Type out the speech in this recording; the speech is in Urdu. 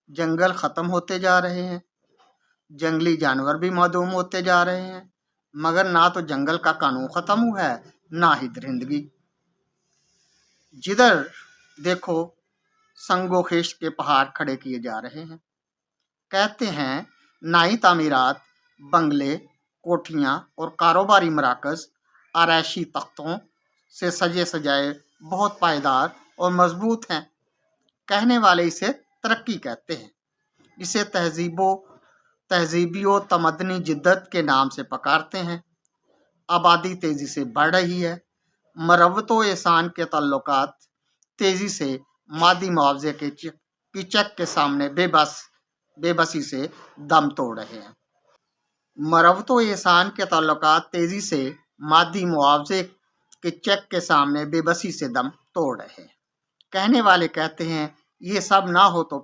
جنگل ختم ہوتے جا رہے ہیں، جنگلی جانور بھی معدوم ہوتے جا رہے ہیں، مگر نہ تو جنگل کا قانون ختم ہوا ہے نہ ہی درندگی۔ جدھر دیکھو سنگو خیشت کے پہاڑ کھڑے کیے جا رہے ہیں۔ کہتے ہیں نئی تعمیرات، بنگلے، کوٹھیاں اور کاروباری مراکز آرائشی تختوں سے سجے سجائے بہت پائیدار اور مضبوط ہیں۔ کہنے والے اسے ترقی کہتے ہیں، اسے تہذیبی و تمدنی جدت کے نام سے پکارتے ہیں۔ آبادی تیزی سے بڑھ رہی ہے، مروت و احسان کے تعلقات تیزی سے مادی معاوضے کی چیک کے سامنے بے بسی سے دم توڑ رہے ہیں۔ مروت و احسان کے تعلقات تیزی سے مادی معاوضے کے چیک کے سامنے بے بسی سے دم توڑ رہے ہیں۔ کہنے والے کہتے ہیں یہ سب نہ ہو تو